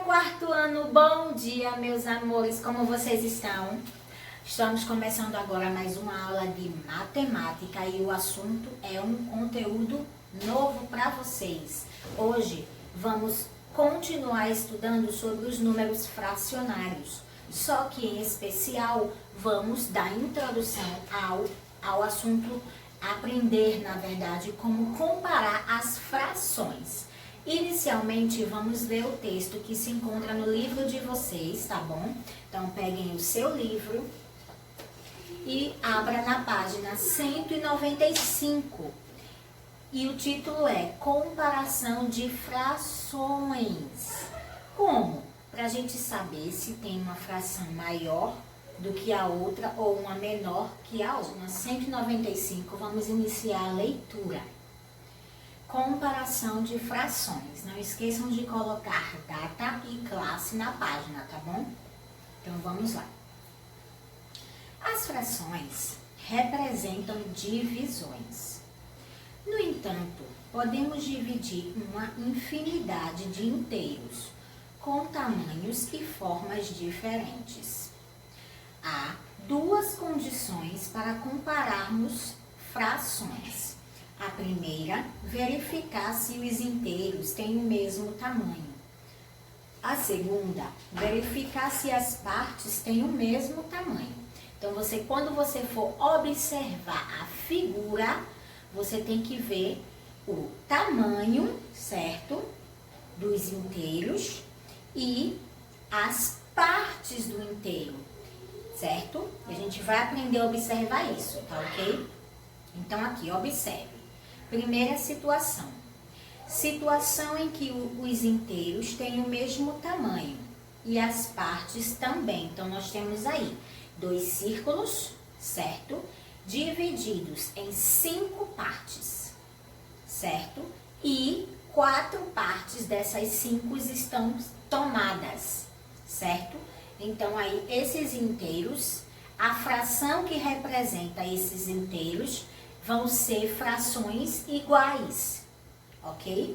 quarto ano, bom dia, meus amores, como vocês estão? Estamos começando agora mais uma aula de matemática e o assunto é um conteúdo novo para vocês. Hoje vamos continuar estudando sobre os números fracionários, só que em especial vamos dar introdução ao assunto, aprender, na verdade, como comparar as frações. Inicialmente, vamos ler o texto que se encontra no livro de vocês, tá bom? Então, peguem o seu livro e abra na página 195. E o título é Comparação de Frações. Como? Para a gente saber se tem uma fração maior do que a outra ou uma menor que a outra. Na 195, vamos iniciar a leitura. Comparação de frações. Não esqueçam de colocar data e classe na página, tá bom? Então, vamos lá. As frações representam divisões. No entanto, podemos dividir uma infinidade de inteiros com tamanhos e formas diferentes. Há duas condições para compararmos frações. A primeira, verificar se os inteiros têm o mesmo tamanho. A segunda, verificar se as partes têm o mesmo tamanho. Então, quando você for observar a figura, você tem que ver o tamanho, certo? Dos inteiros e as partes do inteiro, certo? E a gente vai aprender a observar isso, tá ok? Então, aqui, observe. Primeira situação. Situação em que os inteiros têm o mesmo tamanho e as partes também. Então, nós temos aí 2 círculos, certo? Divididos em 5 partes, certo? E 4 partes dessas 5 estão tomadas, certo? Então, aí, esses inteiros, a fração que representa esses inteiros vão ser frações iguais, ok?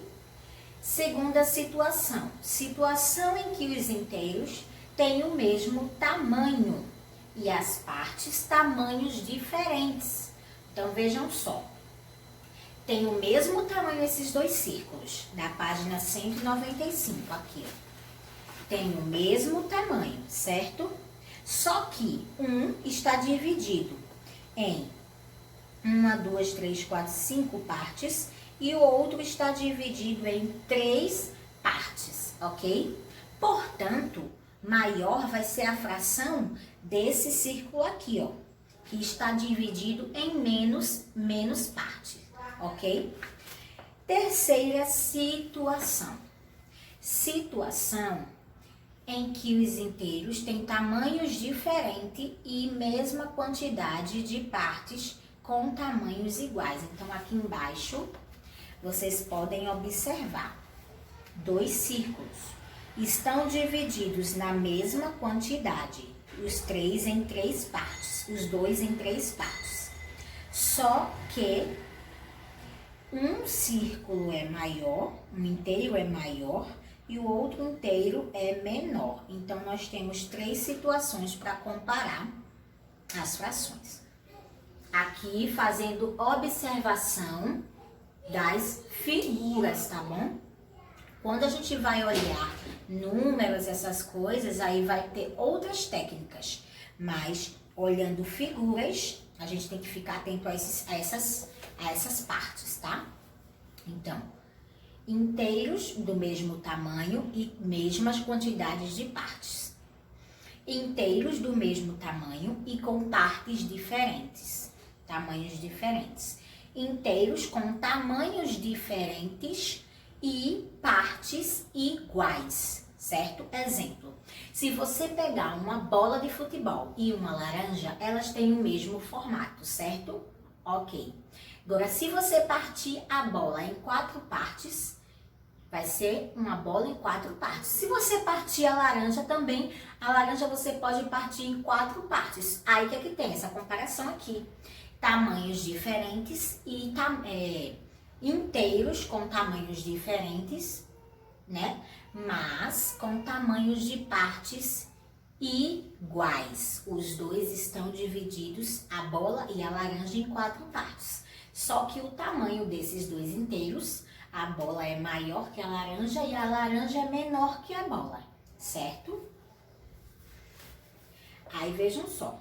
Segunda situação. Situação em que os inteiros têm o mesmo tamanho e as partes tamanhos diferentes. Então, vejam só. Tem o mesmo tamanho esses 2 círculos, na página 195 aqui. Tem o mesmo tamanho, certo? Só que um está dividido em 1, 2, 3, 4, 5 partes e o outro está dividido em 3 partes, ok? Portanto, maior vai ser a fração desse círculo aqui, ó, que está dividido em menos partes, ok? Terceira situação. Situação em que os inteiros têm tamanhos diferentes e mesma quantidade de partes com tamanhos iguais. Então, aqui embaixo, vocês podem observar 2 círculos. Estão divididos na mesma quantidade, os 3 em 3 partes, os 2 em 3 partes. Só que um círculo é maior, um inteiro é maior e o outro inteiro é menor. Então, nós temos 3 situações para comparar as frações. Aqui, fazendo observação das figuras, tá bom? Quando a gente vai olhar números, essas coisas, aí vai ter outras técnicas. Mas, olhando figuras, a gente tem que ficar atento a essas partes, tá? Então, inteiros do mesmo tamanho e mesmas quantidades de partes. Inteiros do mesmo tamanho e com partes diferentes, tamanhos diferentes. Inteiros com tamanhos diferentes e partes iguais, certo? Exemplo, se você pegar uma bola de futebol e uma laranja, elas têm o mesmo formato, certo? Ok. Agora, se você partir a bola em 4 partes, vai ser uma bola em 4 partes. Se você partir a laranja também, a laranja você pode partir em 4 partes. Aí que é que tem essa comparação aqui. Tamanhos diferentes e inteiros com tamanhos diferentes né? Mas com tamanhos de partes iguais. Os dois estão divididos, a bola e a laranja, em 4 partes. Só que o tamanho desses dois inteiros, a bola é maior que a laranja e a laranja é menor que a bola, certo? Aí vejam só.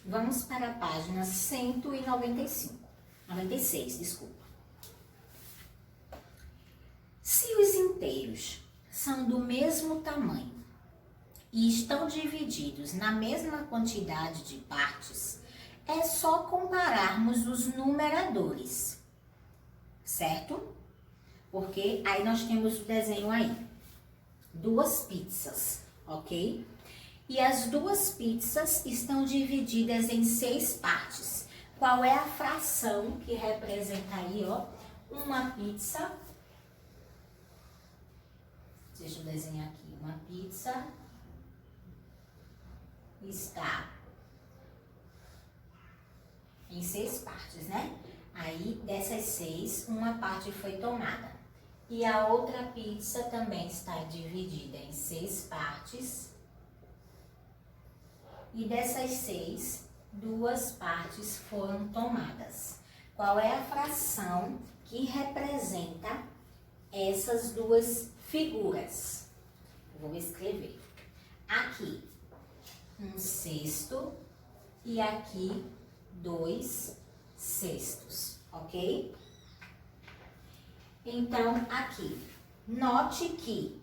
Vamos para a página 96, desculpa. Se os inteiros são do mesmo tamanho e estão divididos na mesma quantidade de partes, é só compararmos os numeradores, certo? Porque aí nós temos o desenho aí, 2 pizzas, ok? E as 2 pizzas estão divididas em 6 partes. Qual é a fração que representa aí, ó, uma pizza? Deixa eu desenhar aqui. Uma pizza está em 6 partes, né? Aí, dessas 6, uma parte foi tomada. E a outra pizza também está dividida em 6 partes. E dessas 6, 2 partes foram tomadas. Qual é a fração que representa essas 2 figuras? Vou escrever. Aqui, 1/6 e aqui 2/6, ok? Então, aqui, note que,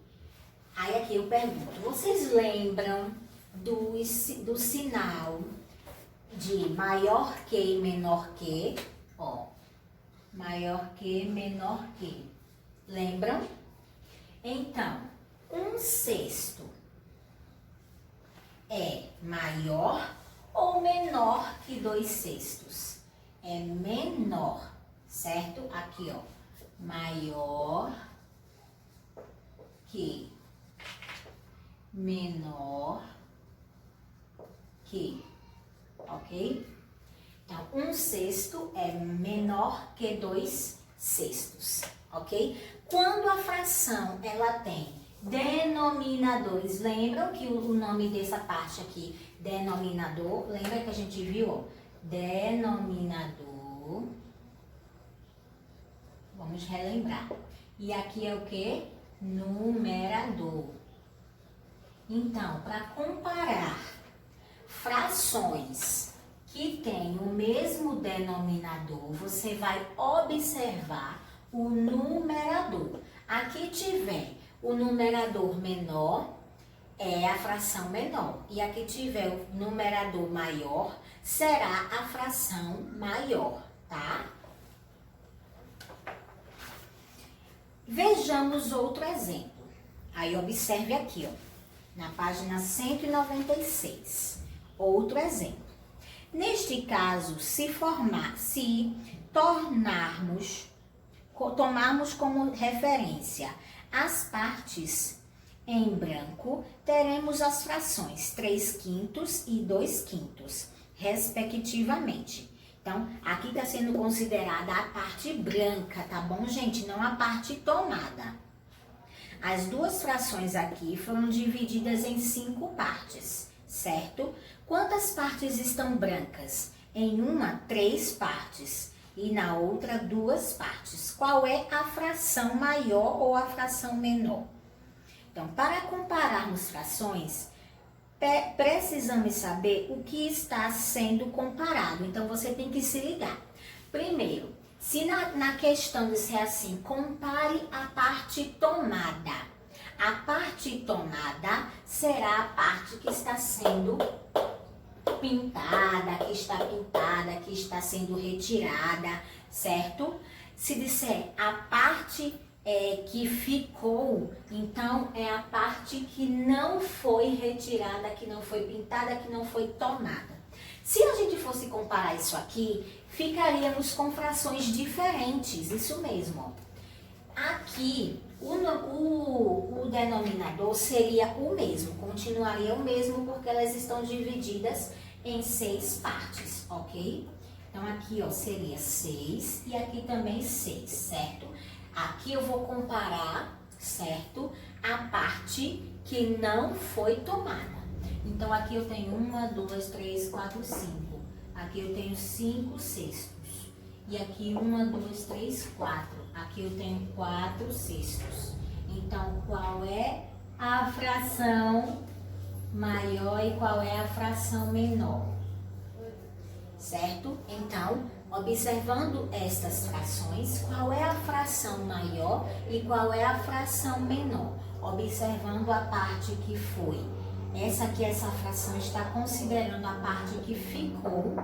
aí aqui eu pergunto, vocês lembram do sinal de maior que e menor que? Ó, maior que, menor que. Lembram? Então, 1/6 é maior ou menor que 2/6? É menor, certo? Aqui, ó, maior que, menor que, ok? Então, 1/6 é menor que 2/6, ok? Quando a fração, ela tem denominadores, lembram que o nome dessa parte aqui, denominador, lembra que a gente viu, ó, denominador, vamos relembrar. E aqui é o que? Numerador. Então, para comparar frações que têm o mesmo denominador, você vai observar o numerador. Aqui tiver o numerador menor, é a fração menor. E aqui tiver o numerador maior, será a fração maior, tá? Vejamos outro exemplo. Aí observe aqui, ó, na página 196. Outro exemplo. Neste caso, tomarmos como referência as partes em branco, teremos as frações 3/5 e 2/5, respectivamente. Então, aqui está sendo considerada a parte branca, tá bom, gente? Não a parte tomada. As 2 frações aqui foram divididas em 5 partes, certo? Quantas partes estão brancas? Em uma, 3 partes. E na outra, 2 partes. Qual é a fração maior ou a fração menor? Então, para compararmos frações, precisamos saber o que está sendo comparado. Então, você tem que se ligar. Primeiro, se na questão disser assim, compare a parte tomada. A parte tomada será a parte que está sendo pintada, que está sendo retirada, certo? Se disser a parte que ficou, então é a parte que não foi retirada, que não foi pintada, que não foi tomada. Se a gente fosse comparar isso aqui, ficaríamos com frações diferentes, isso mesmo. Aqui, o denominador seria o mesmo, continuaria o mesmo, porque elas estão divididas em 6 partes, ok? Então, aqui, ó, seria 6 e aqui também 6, certo? Aqui eu vou comparar certo? A parte que não foi tomada. Então, aqui eu tenho 1, 2, 3, 4, 5. Aqui eu tenho 5 sextos. E aqui 1, 2, 3, 4. Aqui eu tenho 4 sextos. Então, qual é a fração maior e qual é a fração menor? Certo? Então, observando estas frações, qual é a fração maior e qual é a fração menor? Observando a parte que foi. Essa fração está considerando a parte que ficou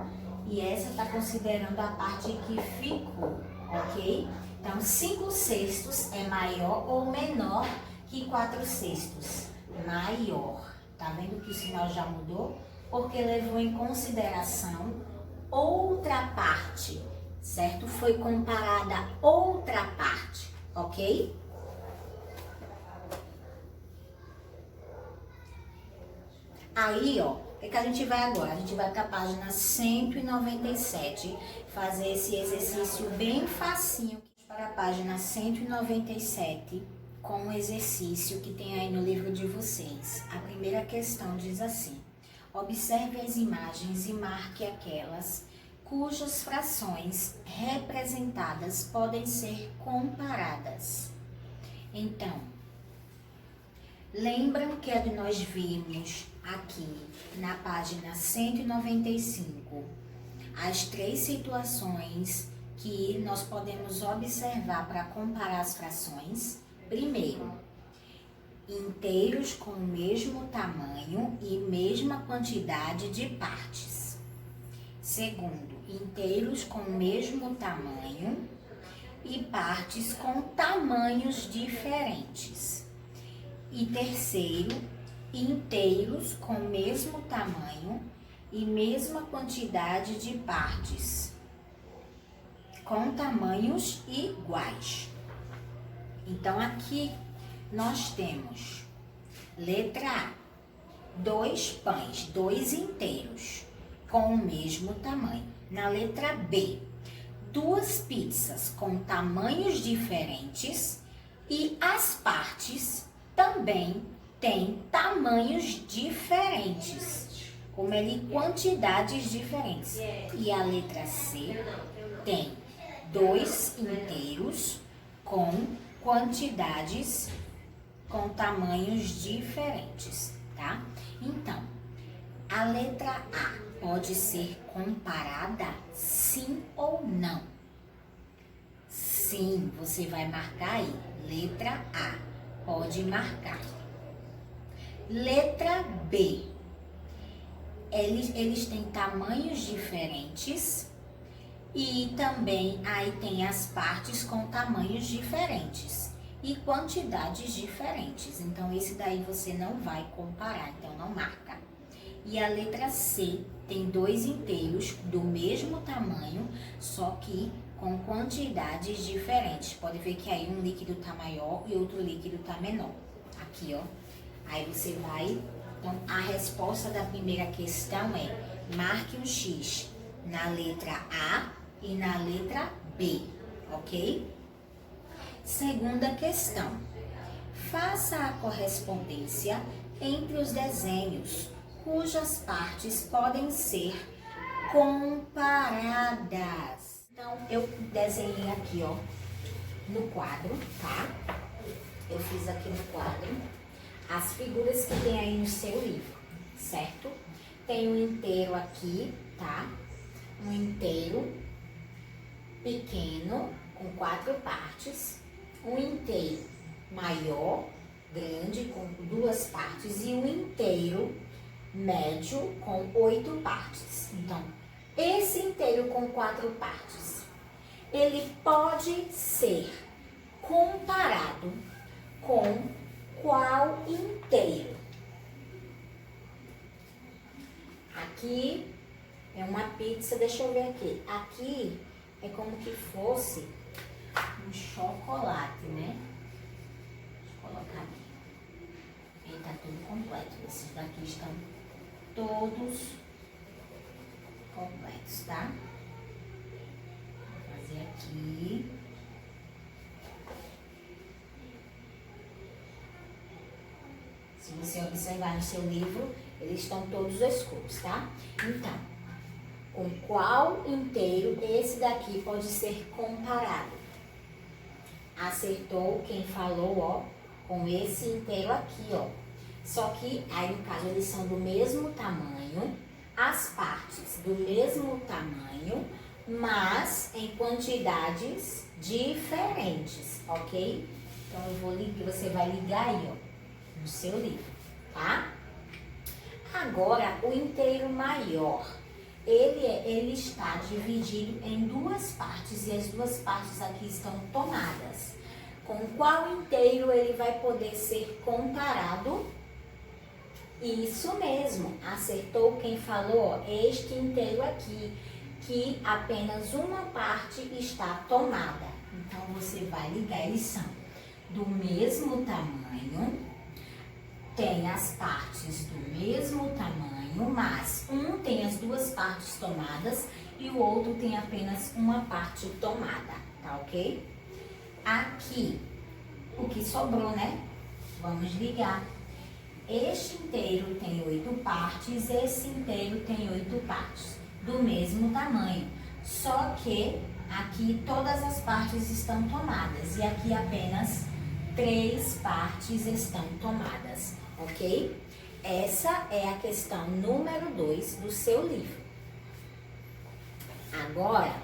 e essa está considerando a parte que ficou, ok? Então, 5 sextos é maior ou menor que 4 sextos? Maior. Tá vendo que o sinal já mudou? Porque levou em consideração outra parte, certo? Foi comparada outra parte, ok? Aí, ó, o que a gente vai agora? A gente vai para a página 197, fazer esse exercício bem facinho. Para a página 197, com o exercício que tem aí no livro de vocês. A primeira questão diz assim: observe as imagens e marque aquelas cujas frações representadas podem ser comparadas. Então, lembram que nós vimos aqui na página 195 as 3 situações que nós podemos observar para comparar as frações? Primeiro, inteiros com o mesmo tamanho e mesma quantidade de partes. Segundo, inteiros com o mesmo tamanho e partes com tamanhos diferentes. E terceiro, inteiros com o mesmo tamanho e mesma quantidade de partes, com tamanhos iguais. Então, aqui nós temos, letra A, 2 pães, 2 inteiros, com o mesmo tamanho. Na letra B, 2 pizzas com tamanhos diferentes e as partes também têm tamanhos diferentes, como ele, quantidades diferentes. E a letra C tem 2 inteiros com quantidades, com tamanhos diferentes, tá? Então, a letra A pode ser comparada, sim ou não? Sim, você vai marcar aí, letra A, pode marcar. Letra B, eles têm tamanhos diferentes e também aí tem as partes com tamanhos diferentes e quantidades diferentes. Então, esse daí você não vai comparar, então não marca. E a letra C tem 2 inteiros do mesmo tamanho, só que com quantidades diferentes. Pode ver que aí um líquido tá maior e outro líquido tá menor. Aqui, ó. Aí você vai... Então, a resposta da primeira questão é: marque um X na letra A e na letra B, ok? Segunda questão. Faça a correspondência entre os desenhos cujas partes podem ser comparadas. Então, eu desenhei aqui, ó, no quadro, tá? Eu fiz aqui no quadro as figuras que tem aí no seu livro, certo? Tem um inteiro aqui, tá? Um inteiro pequeno, com 4 partes. Um inteiro maior, grande, com 2 partes. E um inteiro médio, com 8 partes. Então, esse inteiro com 4 partes, ele pode ser comparado com qual inteiro? Aqui é uma pizza, deixa eu ver aqui. Aqui é como que fosse um chocolate, né? Deixa eu colocar aqui. Ele tá tudo completo. Esses daqui estão todos completos, tá? Vou fazer aqui. Se você observar no seu livro, eles estão todos escuros, tá? Então, com qual inteiro esse daqui pode ser comparado? Acertou quem falou, ó, com esse inteiro aqui, ó. Só que, aí no caso, eles são do mesmo tamanho, as partes do mesmo tamanho, mas em quantidades diferentes, ok? Então, você vai ligar aí, ó, no seu livro, tá? Agora, o inteiro maior, ele está dividido em duas partes e as duas partes aqui estão tomadas. Com qual inteiro ele vai poder ser comparado? Isso mesmo, acertou quem falou, ó, este inteiro aqui, que apenas uma parte está tomada. Então, você vai ligar, eles são do mesmo tamanho, tem as partes do mesmo tamanho, mas um tem as duas partes tomadas e o outro tem apenas uma parte tomada, tá ok? Aqui, o que sobrou, né? Vamos ligar. Este inteiro tem 8 partes, esse inteiro tem 8 partes, do mesmo tamanho. Só que aqui todas as partes estão tomadas e aqui apenas 3 partes estão tomadas, ok? Essa é a questão número 2 do seu livro. Agora,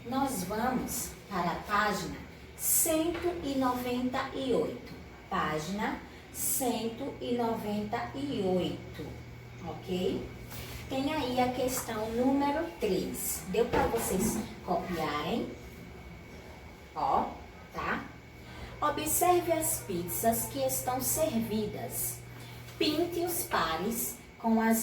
nós vamos para a página 198. Página 198, ok? Tem aí a questão número 3. Deu para vocês copiarem? Ó, tá? Observe as pizzas que estão servidas. Pinte os pares com a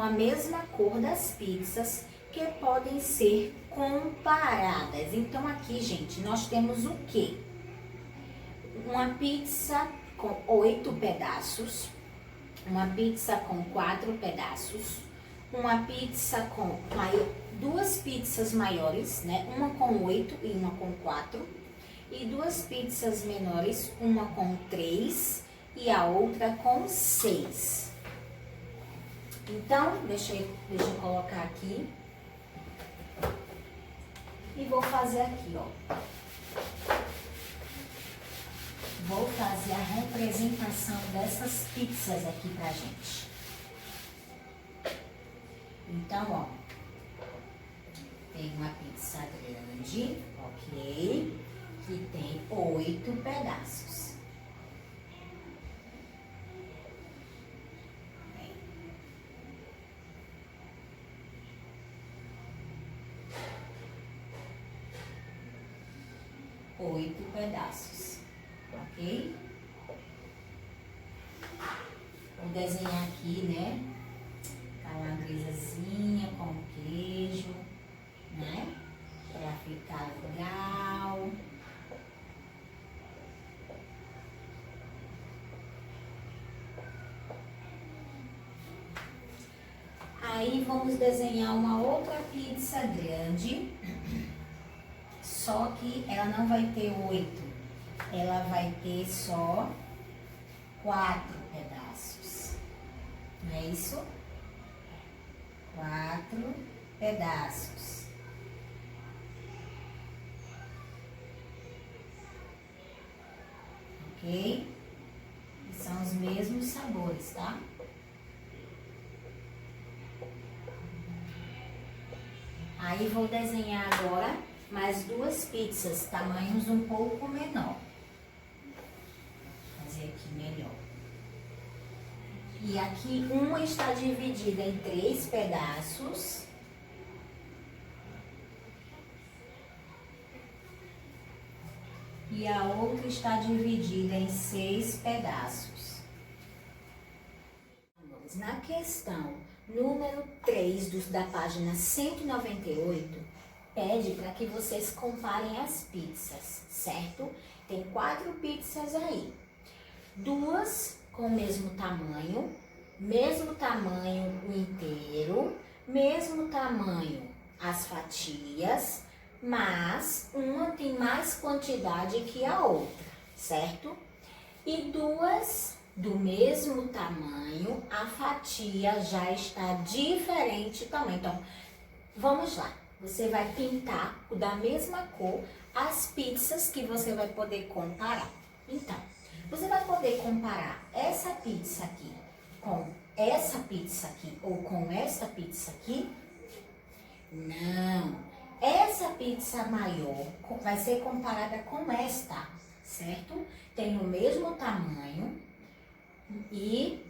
mesma cor das pizzas que podem ser comparadas. Então, aqui, gente, nós temos o quê? Uma pizza com 8 pedaços, uma pizza com 4 pedaços, uma pizza com duas pizzas maiores, né? Uma com 8 e uma com 4, e duas pizzas menores, uma com 3 e a outra com 6. Então, deixa eu colocar aqui e vou fazer aqui, ó. Vou fazer a representação dessas pizzas aqui pra gente. Então, ó, tem uma pizza grande, ok, que tem 8 pedaços. Bem. 8 pedaços. Ok? Vou desenhar aqui, né? Calabresazinha com queijo, né? Pra ficar legal. Aí vamos desenhar uma outra pizza grande, só que ela não vai ter 8. Ela vai ter só 4 pedaços, não é isso? 4 pedaços. Ok? E são os mesmos sabores, tá? Aí vou desenhar agora mais 2 pizzas, tamanhos um pouco menor. Aqui melhor. E aqui uma está dividida em 3 pedaços. E a outra está dividida em 6 pedaços. Na questão número 3 da página 198, pede para que vocês comparem as pizzas, certo? Tem 4 pizzas aí. 2 com o mesmo tamanho o inteiro, mesmo tamanho as fatias, mas uma tem mais quantidade que a outra, certo? E 2 do mesmo tamanho, a fatia já está diferente também. Então, vamos lá. Você vai pintar da mesma cor as pizzas que você vai poder comparar. Então, você vai poder comparar essa pizza aqui com essa pizza aqui ou com essa pizza aqui? Não. Essa pizza maior vai ser comparada com esta, certo? Tem o mesmo tamanho e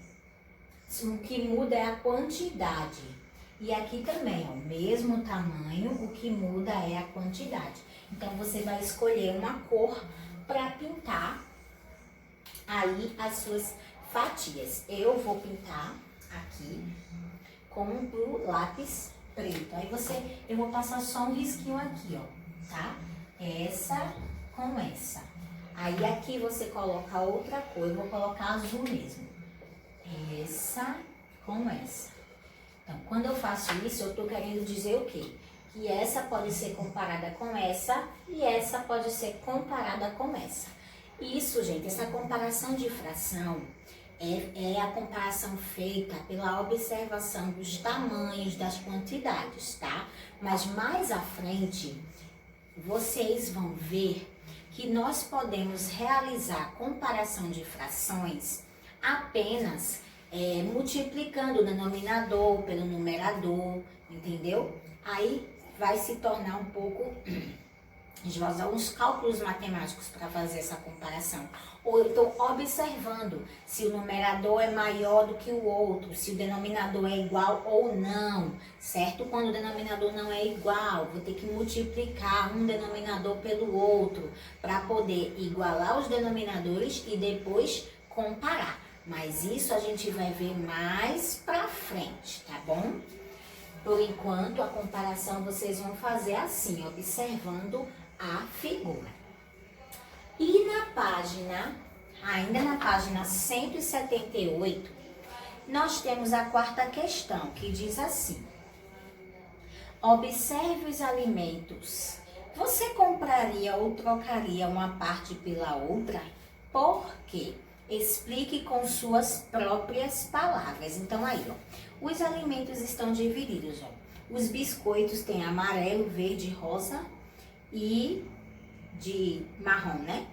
o que muda é a quantidade. E aqui também, ó, mesmo tamanho, o que muda é a quantidade. Então, você vai escolher uma cor para pintar aí as suas fatias. Eu vou pintar aqui com o lápis preto. Aí eu vou passar só um risquinho aqui, ó, tá? Essa com essa. Aí aqui você coloca outra cor, eu vou colocar azul mesmo. Essa com essa. Então, quando eu faço isso, eu tô querendo dizer o quê? Que essa pode ser comparada com essa e essa pode ser comparada com essa. Isso, gente, essa comparação de fração é a comparação feita pela observação dos tamanhos, das quantidades, tá? Mas mais à frente, vocês vão ver que nós podemos realizar comparação de frações apenas multiplicando o denominador pelo numerador, entendeu? Aí vai se tornar um pouco... A gente vai usar uns cálculos matemáticos para fazer essa comparação. Ou eu estou observando se o numerador é maior do que o outro, se o denominador é igual ou não, certo? Quando o denominador não é igual, vou ter que multiplicar um denominador pelo outro para poder igualar os denominadores e depois comparar. Mas isso a gente vai ver mais pra frente, tá bom? Por enquanto, a comparação vocês vão fazer assim, observando a figura. E na página, ainda na página 178, nós temos a quarta questão, que diz assim: observe os alimentos. Você compraria ou trocaria uma parte pela outra? Por quê? Explique com suas próprias palavras. Então aí, ó, os alimentos estão divididos, ó. Os biscoitos tem amarelo, verde, rosa e de marrom, né?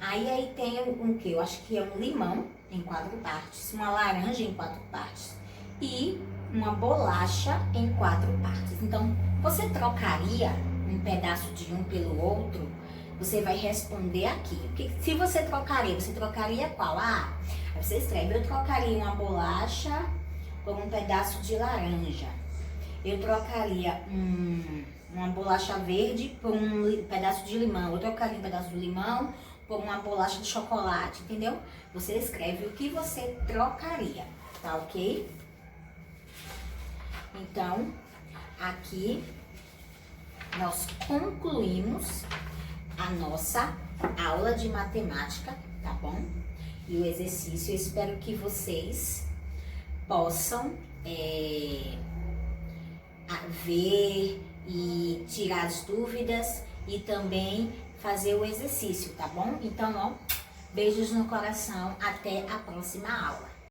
Aí tem um que eu acho que é um limão em 4 partes, uma laranja em 4 partes e uma bolacha em 4 partes. Então, você trocaria um pedaço de um pelo outro? Você vai responder aqui. Se você trocaria qual? Ah, aí você escreve, eu trocaria uma bolacha por um pedaço de laranja. Eu trocaria uma bolacha verde por um pedaço de limão. Eu trocaria um pedaço de limão por uma bolacha de chocolate, entendeu? Você escreve o que você trocaria, tá ok? Então, aqui nós concluímos a nossa aula de matemática, tá bom? E o exercício, eu espero que vocês possam ver e tirar as dúvidas e também fazer o exercício, tá bom? Então, ó, beijos no coração, até a próxima aula.